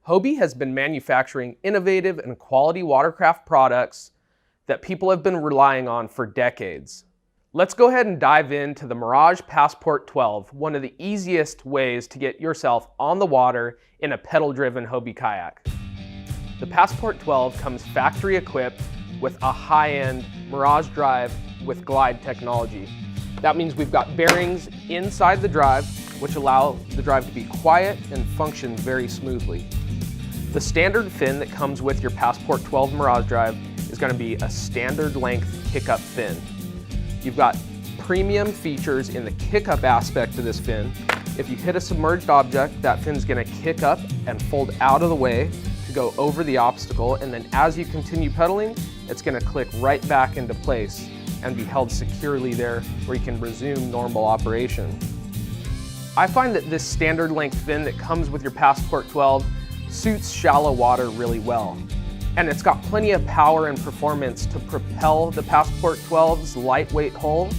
Hobie has been manufacturing innovative and quality watercraft products that people have been relying on for decades. Let's go ahead and dive into the Mirage Passport 12, one of the easiest ways to get yourself on the water in a pedal-driven Hobie kayak. The Passport 12 comes factory equipped with a high-end Mirage drive with glide technology. That means we've got bearings inside the drive, which allow the drive to be quiet and function very smoothly. The standard fin that comes with your Passport 12 Mirage drive is going to be a standard length kick-up fin. You've got premium features in the kick-up aspect of this fin. If you hit a submerged object, that fin's going to kick up and fold out of the way to go over the obstacle, and then as you continue pedaling, it's going to click right back into place and be held securely there where you can resume normal operation. I find that this standard length fin that comes with your Passport 12 suits shallow water really well. And it's got plenty of power and performance to propel the Passport 12's lightweight hull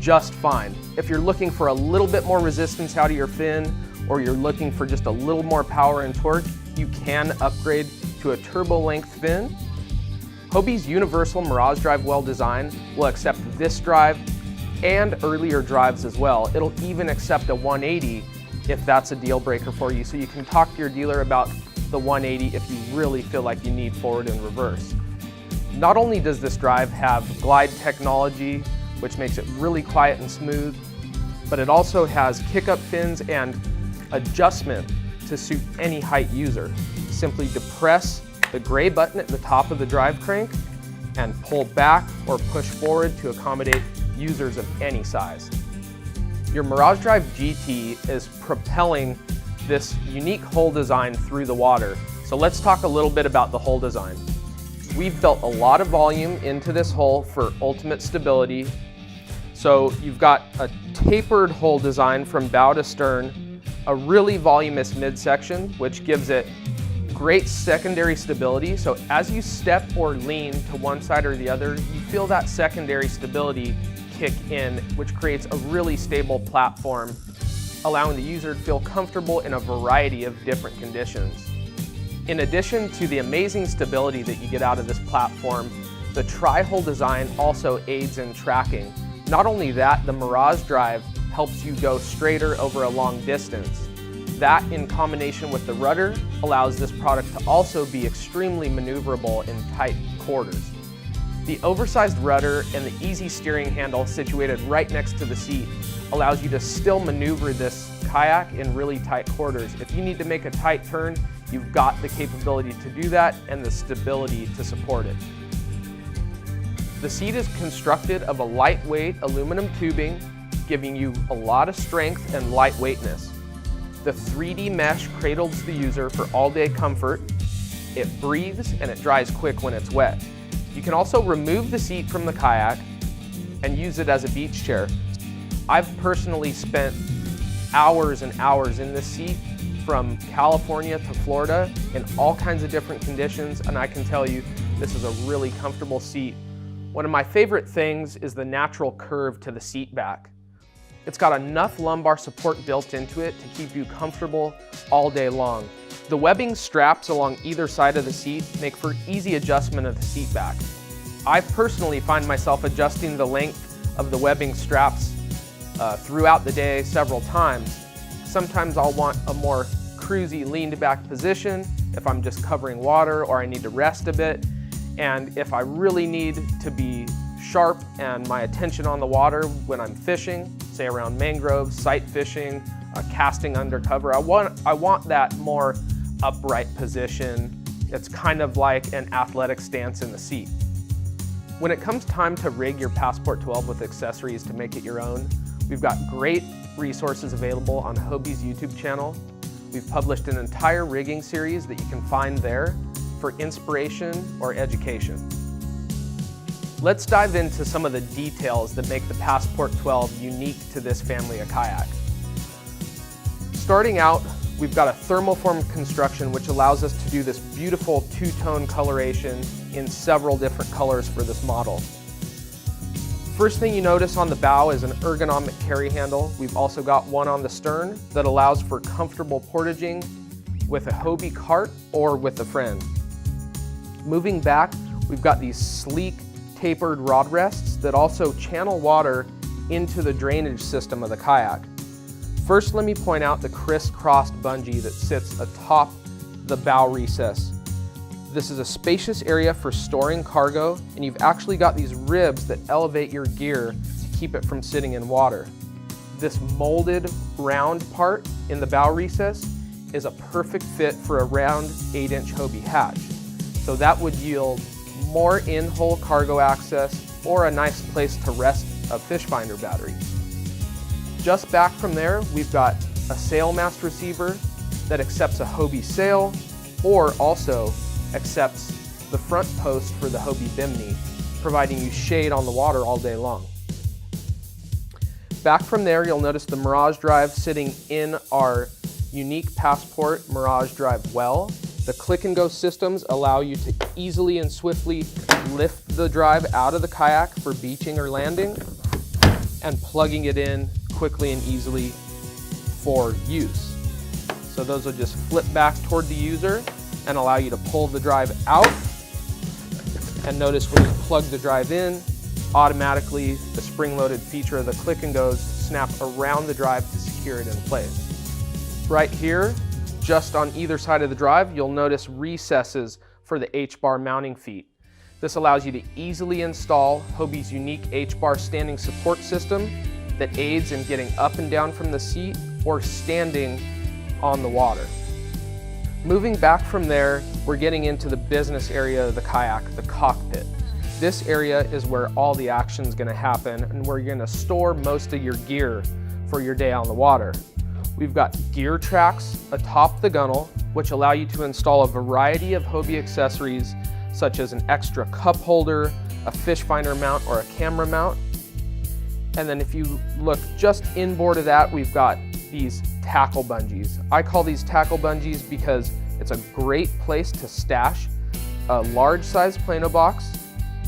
just fine. If you're looking for a little bit more resistance out of your fin, or you're looking for just a little more power and torque, you can upgrade to a turbo length fin. Hobie's universal Mirage drive well design will accept this drive and earlier drives as well. It'll even accept a 180 if that's a deal breaker for you, so you can talk to your dealer about the 180 if you really feel like you need forward and reverse. Not only does this drive have glide technology, which makes it really quiet and smooth, but it also has kick-up fins and adjustment to suit any height user. Simply depress the gray button at the top of the drive crank and pull back or push forward to accommodate users of any size. Your Mirage Drive GT is propelling this unique hull design through the water. So let's talk a little bit about the hull design. We've built a lot of volume into this hull for ultimate stability. So you've got a tapered hull design from bow to stern, a really voluminous midsection, which gives it great secondary stability. So as you step or lean to one side or the other, you feel that secondary stability kick in, which creates a really stable platform, allowing the user to feel comfortable in a variety of different conditions. In addition to the amazing stability that you get out of this platform, the tri-hull design also aids in tracking. Not only that, the Mirage drive helps you go straighter over a long distance. That, in combination with the rudder, allows this product to also be extremely maneuverable in tight quarters. The oversized rudder and the easy steering handle situated right next to the seat allows you to still maneuver this kayak in really tight quarters. If you need to make a tight turn, you've got the capability to do that and the stability to support it. The seat is constructed of a lightweight aluminum tubing, giving you a lot of strength and lightweightness. The 3D mesh cradles the user for all-day comfort. It breathes and it dries quick when it's wet. You can also remove the seat from the kayak and use it as a beach chair. I've personally spent hours and hours in this seat from California to Florida in all kinds of different conditions, and I can tell you this is a really comfortable seat. One of my favorite things is the natural curve to the seat back. It's got enough lumbar support built into it to keep you comfortable all day long. The webbing straps along either side of the seat make for easy adjustment of the seat back. I personally find myself adjusting the length of the webbing straps throughout the day several times. Sometimes I'll want a more cruisy leaned back position if I'm just covering water or I need to rest a bit. And if I really need to be sharp and my attention on the water when I'm fishing, say around mangroves, sight fishing, casting undercover, I want that more upright position. It's kind of like an athletic stance in the seat. When it comes time to rig your Passport 12 with accessories to make it your own, we've got great resources available on Hobie's YouTube channel. We've published an entire rigging series that you can find there for inspiration or education. Let's dive into some of the details that make the Passport 12 unique to this family of kayak. Starting out, we've got a thermoform construction which allows us to do this beautiful two-tone coloration in several different colors for this model. First thing you notice on the bow is an ergonomic carry handle. We've also got one on the stern that allows for comfortable portaging with a Hobie cart or with a friend. Moving back, we've got these sleek tapered rod rests that also channel water into the drainage system of the kayak. First, let me point out the crisscrossed bungee that sits atop the bow recess. This is a spacious area for storing cargo, and you've actually got these ribs that elevate your gear to keep it from sitting in water. This molded round part in the bow recess is a perfect fit for a round 8-inch Hobie hatch. So that would yield more in-hole cargo access or a nice place to rest a fish finder battery. Just back from there, we've got a sail mast receiver that accepts a Hobie sail or also accepts the front post for the Hobie bimini, providing you shade on the water all day long. Back from there, you'll notice the Mirage drive sitting in our unique Passport Mirage drive well. The click and go systems allow you to easily and swiftly lift the drive out of the kayak for beaching or landing and plugging it in quickly and easily for use. So those will just flip back toward the user and allow you to pull the drive out. And notice when you plug the drive in, automatically the spring-loaded feature of the click and goes snap around the drive to secure it in place. Right here, just on either side of the drive, you'll notice recesses for the H-bar mounting feet. This allows you to easily install Hobie's unique H-bar standing support system that aids in getting up and down from the seat or standing on the water. Moving back from there, we're getting into the business area of the kayak, the cockpit. This area is where all the action is going to happen and where you're going to store most of your gear for your day on the water. We've got gear tracks atop the gunnel, which allow you to install a variety of Hobie accessories such as an extra cup holder, a fish finder mount, or a camera mount. And then if you look just inboard of that, we've got these tackle bungees. I call these tackle bungees because it's a great place to stash a large size Plano box,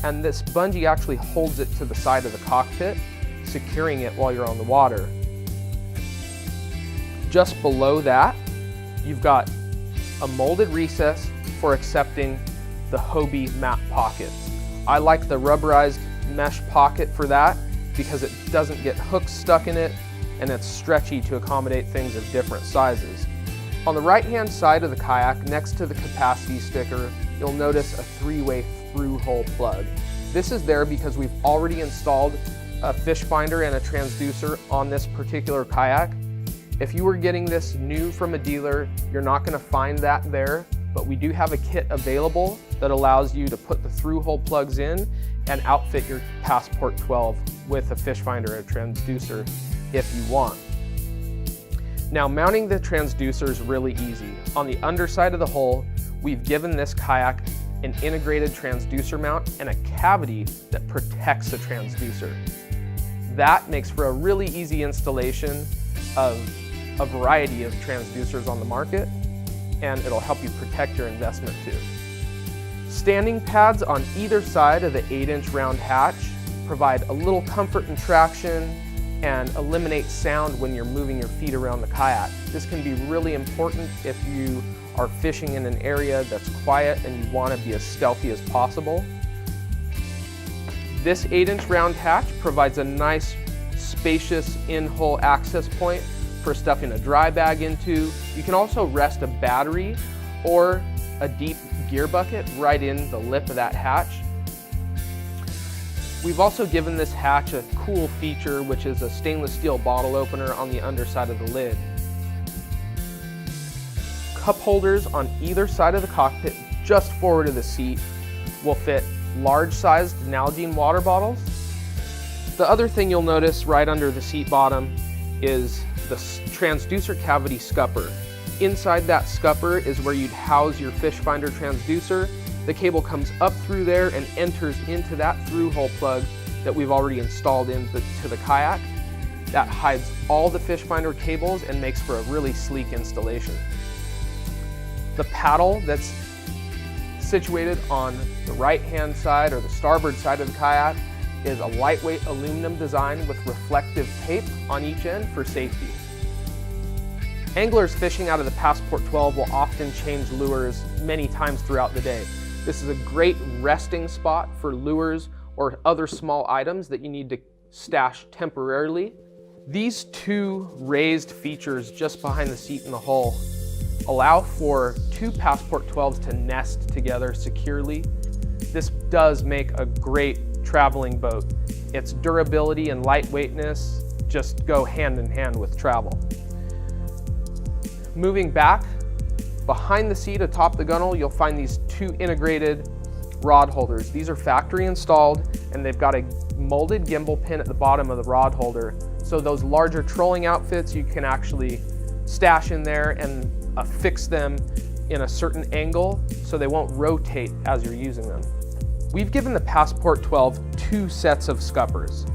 and this bungee actually holds it to the side of the cockpit, securing it while you're on the water. Just below that, you've got a molded recess for accepting the Hobie map pockets. I like the rubberized mesh pocket for that because it doesn't get hooks stuck in it and it's stretchy to accommodate things of different sizes. On the right-hand side of the kayak, next to the capacity sticker, you'll notice a 3-way through-hole plug. This is there because we've already installed a fish finder and a transducer on this particular kayak. If you were getting this new from a dealer, you're not going to find that there, but we do have a kit available that allows you to put the through-hole plugs in and outfit your Passport 12 with a fish finder and a transducer if you want. Now, mounting the transducer is really easy. On the underside of the hull, we've given this kayak an integrated transducer mount and a cavity that protects the transducer. That makes for a really easy installation of a variety of transducers on the market, and it'll help you protect your investment too. Standing pads on either side of the 8-inch round hatch provide a little comfort and traction and eliminate sound when you're moving your feet around the kayak. This can be really important if you are fishing in an area that's quiet and you want to be as stealthy as possible. This 8-inch round hatch provides a nice, spacious in-hole access point for stuffing a dry bag into. You can also rest a battery or a deep gear bucket right in the lip of that hatch. We've also given this hatch a cool feature, which is a stainless steel bottle opener on the underside of the lid. Cup holders on either side of the cockpit, just forward of the seat, will fit large-sized Nalgene water bottles. The other thing you'll notice right under the seat bottom is the transducer cavity scupper. Inside that scupper is where you'd house your fish finder transducer. The cable comes up through there and enters into that through-hole plug that we've already installed into the kayak. That hides all the fish finder cables and makes for a really sleek installation. The paddle that's situated on the right-hand side or the starboard side of the kayak is a lightweight aluminum design with reflective tape on each end for safety. Anglers fishing out of the Passport 12 will often change lures many times throughout the day. This is a great resting spot for lures or other small items that you need to stash temporarily. These two raised features just behind the seat in the hull allow for two Passport 12s to nest together securely. This does make a great traveling boat. Its durability and lightweightness just go hand in hand with travel. Moving back, behind the seat atop the gunnel, you'll find these two integrated rod holders. These are factory installed, and they've got a molded gimbal pin at the bottom of the rod holder. So those larger trolling outfits, you can actually stash in there and affix them in a certain angle so they won't rotate as you're using them. We've given the Passport 12 two sets of scuppers.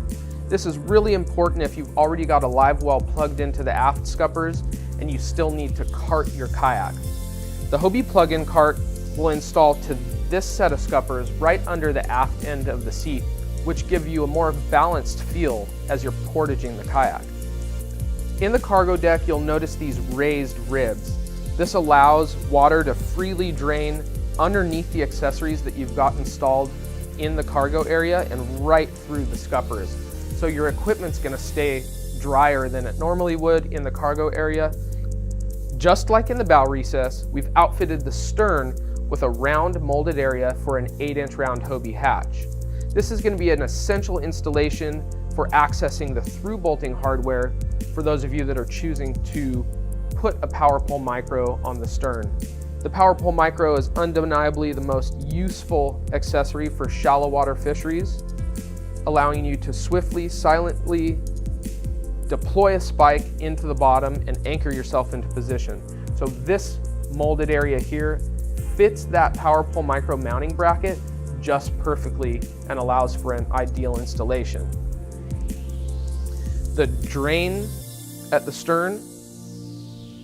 This is really important if you've already got a live well plugged into the aft scuppers and you still need to cart your kayak. The Hobie plug-in cart will install to this set of scuppers right under the aft end of the seat, which give you a more balanced feel as you're portaging the kayak. In the cargo deck, you'll notice these raised ribs. This allows water to freely drain underneath the accessories that you've got installed in the cargo area and right through the scuppers. So your equipment's gonna stay drier than it normally would in the cargo area. Just like in the bow recess, we've outfitted the stern with a round molded area for an 8-inch round Hobie hatch. This is going to be an essential installation for accessing the through bolting hardware for those of you that are choosing to put a power pole micro on the stern. The power pole micro is undeniably the most useful accessory for shallow water fisheries, allowing you to swiftly, silently deploy a spike into the bottom and anchor yourself into position. So this molded area here fits that power pole micro mounting bracket just perfectly and allows for an ideal installation. The drain at the stern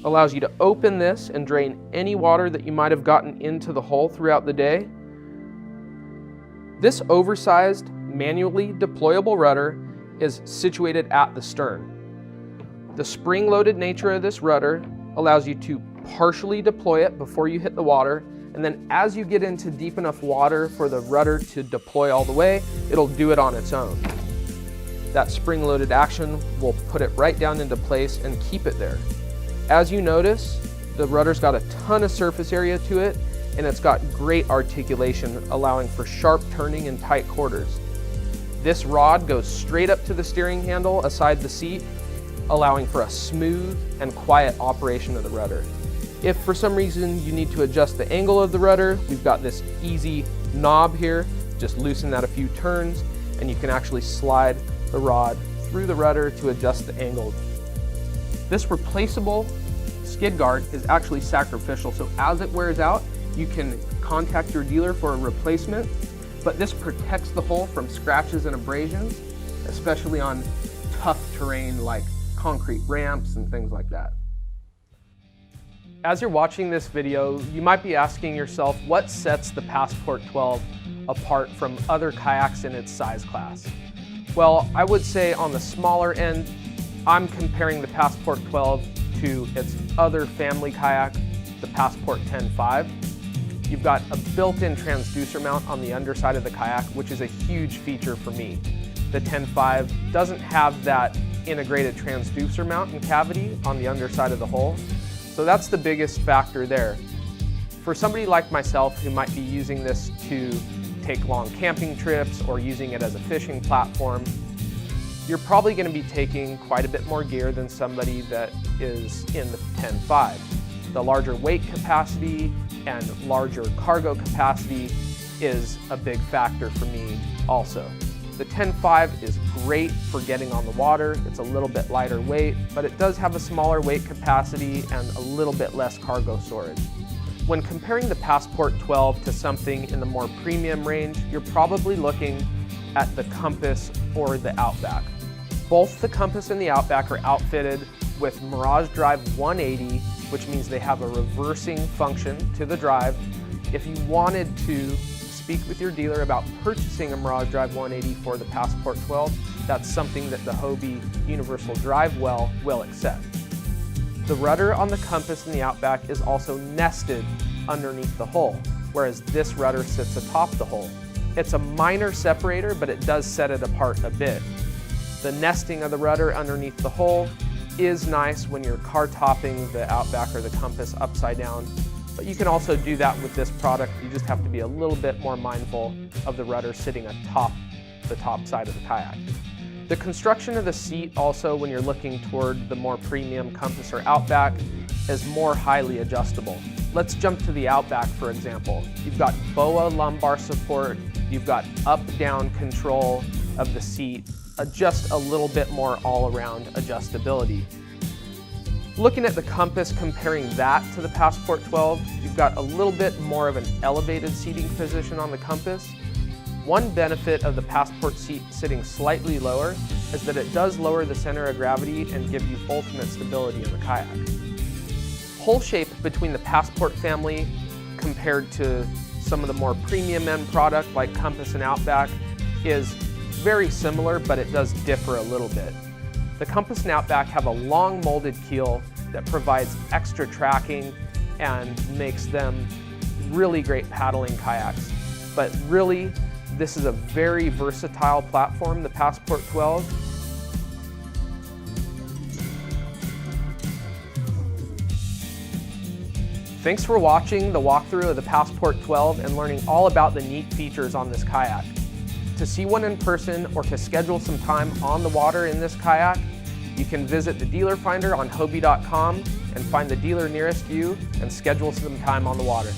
allows you to open this and drain any water that you might have gotten into the hull throughout the day. This oversized, manually deployable rudder is situated at the stern. The spring-loaded nature of this rudder allows you to partially deploy it before you hit the water, and then as you get into deep enough water for the rudder to deploy all the way, it'll do it on its own. That spring-loaded action will put it right down into place and keep it there. As you notice, the rudder's got a ton of surface area to it, and it's got great articulation, allowing for sharp turning in tight quarters. This rod goes straight up to the steering handle aside the seat, allowing for a smooth and quiet operation of the rudder. If for some reason you need to adjust the angle of the rudder, we've got this easy knob here. Just loosen that a few turns, and you can actually slide the rod through the rudder to adjust the angle. This replaceable skid guard is actually sacrificial, so as it wears out, you can contact your dealer for a replacement, but this protects the hull from scratches and abrasions, especially on tough terrain like concrete ramps and things like that. As you're watching this video, you might be asking yourself, what sets the Passport 12 apart from other kayaks in its size class? Well, I would say on the smaller end, I'm comparing the Passport 12 to its other family kayak, the Passport 10.5. You've got a built-in transducer mount on the underside of the kayak, which is a huge feature for me. The 10.5 doesn't have that integrated transducer mount and cavity on the underside of the hull, so that's the biggest factor there. For somebody like myself who might be using this to take long camping trips or using it as a fishing platform, you're probably going to be taking quite a bit more gear than somebody that is in the 10.5. The larger weight capacity and larger cargo capacity is a big factor for me also. The 10.5 is great for getting on the water. It's a little bit lighter weight, but it does have a smaller weight capacity and a little bit less cargo storage. When comparing the Passport 12 to something in the more premium range, you're probably looking at the Compass or the Outback. Both the Compass and the Outback are outfitted with Mirage Drive 180, which means they have a reversing function to the drive. If you wanted to speak with your dealer about purchasing a Mirage Drive 180 for the Passport 12, that's something that the Hobie Universal Drive Well will accept. The rudder on the Compass in the Outback is also nested underneath the hull, whereas this rudder sits atop the hull. It's a minor separator, but it does set it apart a bit. The nesting of the rudder underneath the hull is nice when you're car topping the Outback or the Compass upside down, but you can also do that with this product. You just have to be a little bit more mindful of the rudder sitting atop the top side of the kayak. The construction of the seat also, when you're looking toward the more premium Compass or Outback, is more highly adjustable. Let's jump to the Outback, for example. You've got BOA lumbar support, you've got up-down control of the seat, just a little bit more all-around adjustability. Looking at the Compass, comparing that to the Passport 12, you've got a little bit more of an elevated seating position on the Compass. One benefit of the Passport seat sitting slightly lower is that it does lower the center of gravity and give you ultimate stability in the kayak. Hull shape between the Passport family compared to some of the more premium end product like Compass and Outback is very similar, but it does differ a little bit. The Compass and Outback have a long molded keel that provides extra tracking and makes them really great paddling kayaks. But really, this is a very versatile platform, the Passport 12. Thanks for watching the walkthrough of the Passport 12 and learning all about the neat features on this kayak. To see one in person or to schedule some time on the water in this kayak, you can visit the dealer finder on Hobie.com and find the dealer nearest you and schedule some time on the water.